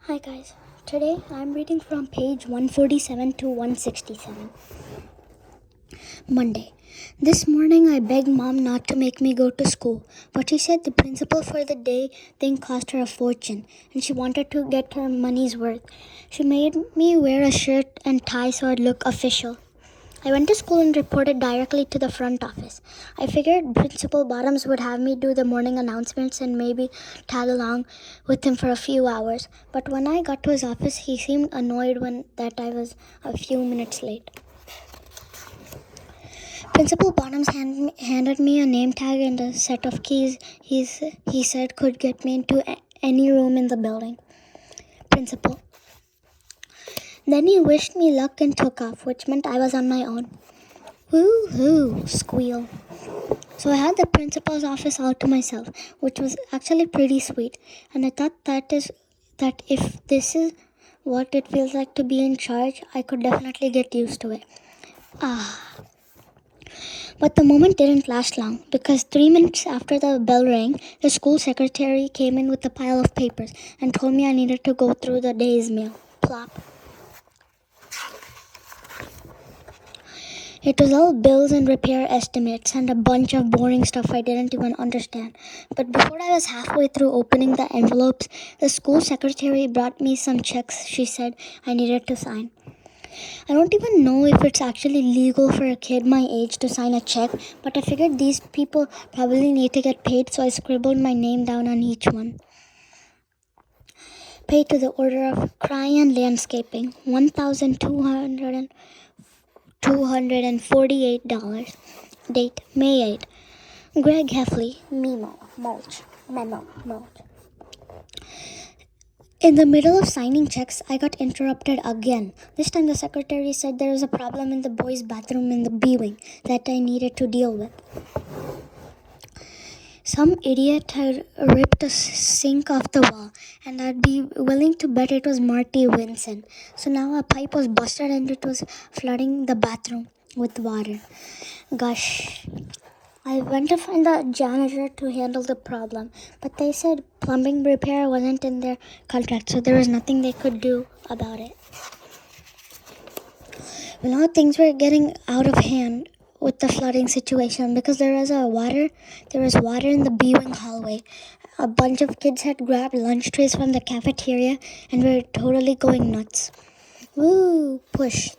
Hi guys, today I'm reading from page 147 to 167. Monday. This morning I begged mom not to make me go to school, but she said the principal for the day thing cost her a fortune and she wanted to get her money's worth. She made me wear a shirt and tie so I'd look official. I went to school and reported directly to the front office. I figured Principal Bottoms would have me do the morning announcements and maybe tag along with him for a few hours. But when I got to his office, he seemed annoyed that I was a few minutes late. Principal Bottoms handed me a name tag and a set of keys he said could get me into any room in the building. Principal. Then he wished me luck and took off, which meant I was on my own. Woo-hoo, squeal. So I had the principal's office all to myself, which was actually pretty sweet. And I thought that if this is what it feels like to be in charge, I could definitely get used to it. But the moment didn't last long, because 3 minutes after the bell rang, the school secretary came in with a pile of papers and told me I needed to go through the day's mail. Plop. It was all bills and repair estimates and a bunch of boring stuff I didn't even understand. But before I was halfway through opening the envelopes, the school secretary brought me some checks she said I needed to sign. I don't even know if it's actually legal for a kid my age to sign a check, but I figured these people probably need to get paid, so I scribbled my name down on each one. Paid to the order of Cryan Landscaping, $1,248. Date, May 8. Greg Heffley, Memo, Mulch. In the middle of signing checks, I got interrupted again. This time the secretary said there was a problem in the boys' bathroom in the B wing that I needed to deal with. Some idiot had ripped a sink off the wall, and I'd be willing to bet it was Marty Winson. So now a pipe was busted and it was flooding the bathroom with water. Gosh. I went to find the janitor to handle the problem, but they said plumbing repair wasn't in their contract, so there was nothing they could do about it. Well, now things were getting out of hand with the flooding situation because there was water in the B-wing hallway. A bunch of kids had grabbed lunch trays from the cafeteria and were totally going nuts. Woo, push.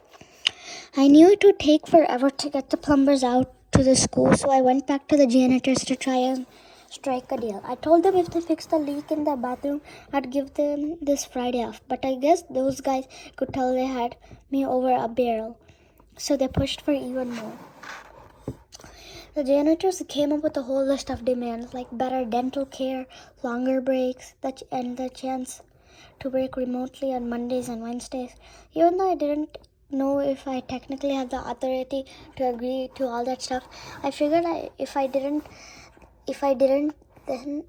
I knew it would take forever to get the plumbers out to the school, so I went back to the janitors to try and strike a deal. I told them if they fixed the leak in the bathroom, I'd give them this Friday off. But I guess those guys could tell they had me over a barrel, so they pushed for even more. The janitors came up with a whole list of demands, like better dental care, longer breaks, and the chance to work remotely on Mondays and Wednesdays. Even though I didn't know if I technically have the authority to agree to all that stuff, I figured if I didn't, then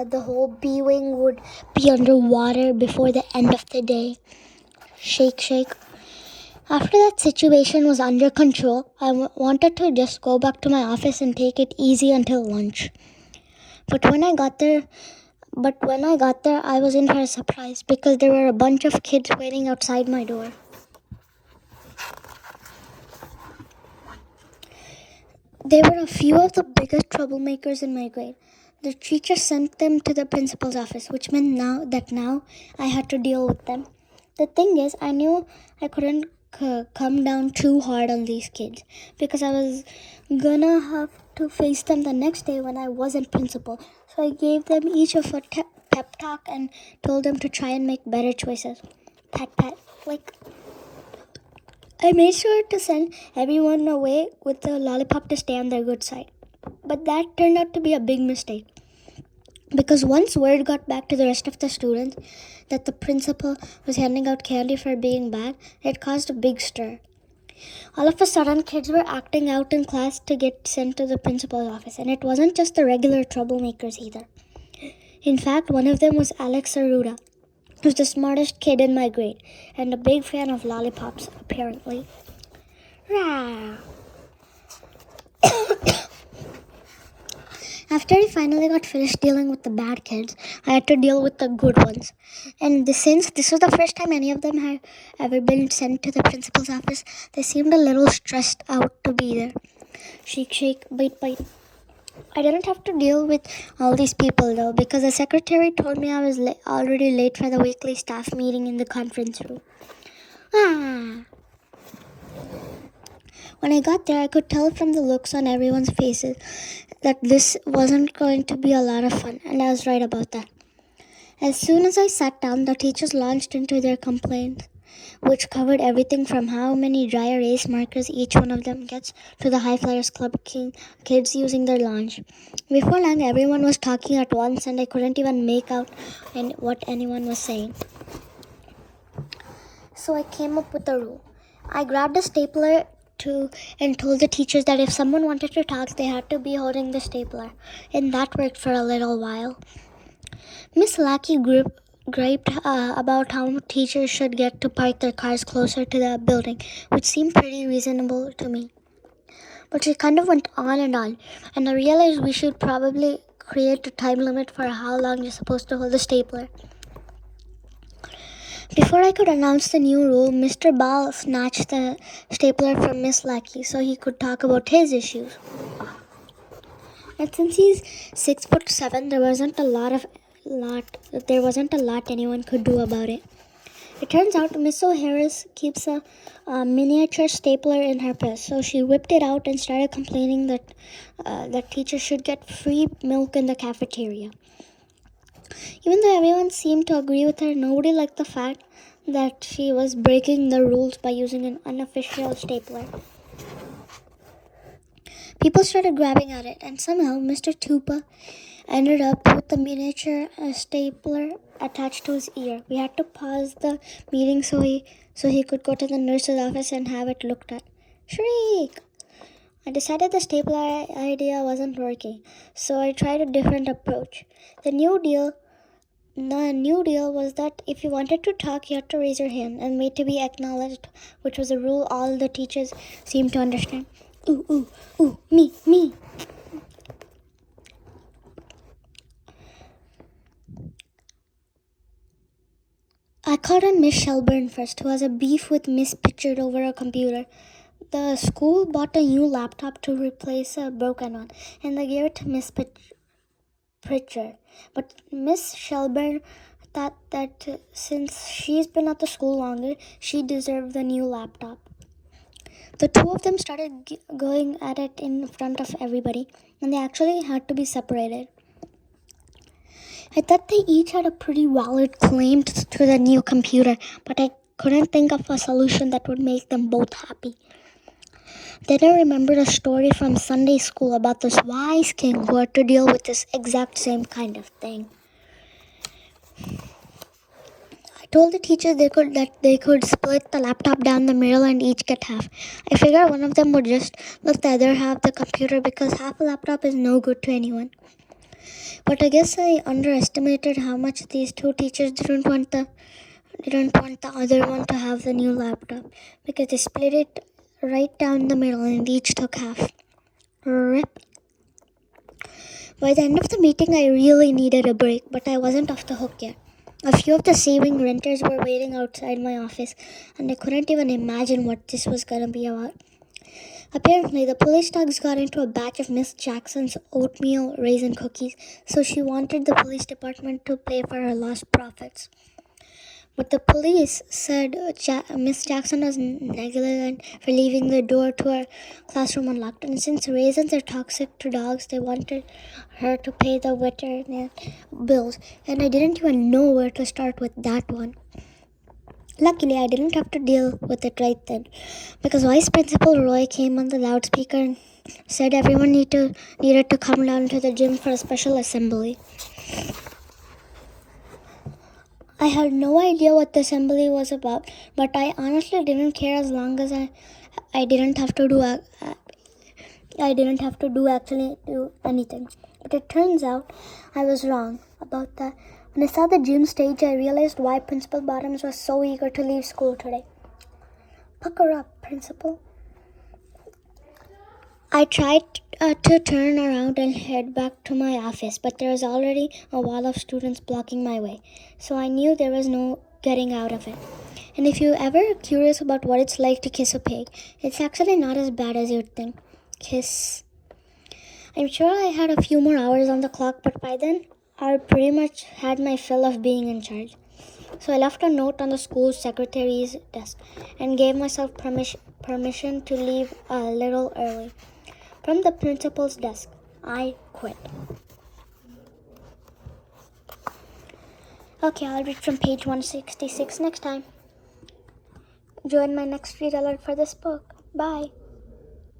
the whole B wing would be underwater before the end of the day. Shake, shake. After that situation was under control, I wanted to just go back to my office and take it easy until lunch. But when I got there, I was in for a surprise because there were a bunch of kids waiting outside my door. They were a few of the biggest troublemakers in my grade. The teacher sent them to the principal's office, which meant now I had to deal with them. The thing is, I knew I couldn't come down too hard on these kids because I was gonna have to face them the next day when I wasn't principal. So I gave them each of a pep talk and told them to try and make better choices. Pat, pat, like... I made sure to send everyone away with the lollipop to stay on their good side. But that turned out to be a big mistake. Because once word got back to the rest of the students that the principal was handing out candy for being bad, it caused a big stir. All of a sudden, kids were acting out in class to get sent to the principal's office. And it wasn't just the regular troublemakers either. In fact, one of them was Alex Aruda, who's the smartest kid in my grade, and a big fan of lollipops, apparently. Rah! After I finally got finished dealing with the bad kids, I had to deal with the good ones. And since this was the first time any of them had ever been sent to the principal's office, they seemed a little stressed out to be there. Shake, shake, bite, bite. I didn't have to deal with all these people though, because the secretary told me I was already late for the weekly staff meeting in the conference room. When I got there, I could tell from the looks on everyone's faces that this wasn't going to be a lot of fun, and I was right about that. As soon as I sat down, the teachers launched into their complaints, which covered everything from how many dry erase markers each one of them gets to the High Flyers Club kids using their lunch. Before long, everyone was talking at once, and I couldn't even make out what anyone was saying. So I came up with a rule. I grabbed a stapler and told the teachers that if someone wanted to talk, they had to be holding the stapler, and that worked for a little while. Miss Lackey griped about how teachers should get to park their cars closer to the building, which seemed pretty reasonable to me. But she kind of went on, and I realized we should probably create a time limit for how long you're supposed to hold the stapler. Before I could announce the new rule, Mr. Ball snatched the stapler from Miss Lackey so he could talk about his issues. And since he's 6'7", there wasn't a lot anyone could do about it. It turns out Miss O'Harris keeps a miniature stapler in her purse, so she whipped it out and started complaining that teachers should get free milk in the cafeteria. Even though everyone seemed to agree with her, nobody liked the fact that she was breaking the rules by using an unofficial stapler. People started grabbing at it, and somehow Mr. Tupa ended up with the miniature stapler attached to his ear. We had to pause the meeting so he could go to the nurse's office and have it looked at. Shriek! I decided the stapler idea wasn't working, so I tried a different approach. The new deal was that if you wanted to talk, you had to raise your hand and wait to be acknowledged, which was a rule all the teachers seemed to understand. Ooh, me. I called on Miss Shelburne first, who has a beef with Miss Pritchard over a computer. The school bought a new laptop to replace a broken one, and they gave it to Miss Pritchard. But Miss Shelburne thought that since she's been at the school longer, she deserved the new laptop. The two of them started going at it in front of everybody, and they actually had to be separated. I thought they each had a pretty valid claim to the new computer, but I couldn't think of a solution that would make them both happy. Then I remembered a story from Sunday school about this wise king who had to deal with this exact same kind of thing. I told the teachers they could split the laptop down the middle and each get half. I figured one of them would just let the other have the computer because half a laptop is no good to anyone. But I guess I underestimated how much these two teachers didn't want the other one to have the new laptop, because they split it right down the middle and each took half. Rip. By the end of the meeting, I really needed a break, but I wasn't off the hook yet. A few of the saving renters were waiting outside my office, and I couldn't even imagine what this was going to be about. Apparently, the police dogs got into a batch of Miss Jackson's oatmeal raisin cookies, so she wanted the police department to pay for her lost profits. But the police said Miss Jackson was negligent for leaving the door to her classroom unlocked, and since raisins are toxic to dogs, they wanted her to pay the veterinary bills, and I didn't even know where to start with that one. Luckily, I didn't have to deal with it right then, because Vice Principal Roy came on the loudspeaker and said everyone needed to come down to the gym for a special assembly. I had no idea what the assembly was about, but I honestly didn't care as long as I didn't have to do anything. But it turns out I was wrong about that. When I saw the gym stage, I realized why Principal Bottoms was so eager to leave school today. Pucker up, Principal. I tried to turn around and head back to my office, but there was already a wall of students blocking my way, so I knew there was no getting out of it. And if you're ever curious about what it's like to kiss a pig, it's actually not as bad as you'd think. Kiss. I'm sure I had a few more hours on the clock, but by then, I pretty much had my fill of being in charge. So I left a note on the school secretary's desk and gave myself permission to leave a little early. From the principal's desk, I quit. Okay, I'll read from page 166 next time. Join my next read alert for this book. Bye.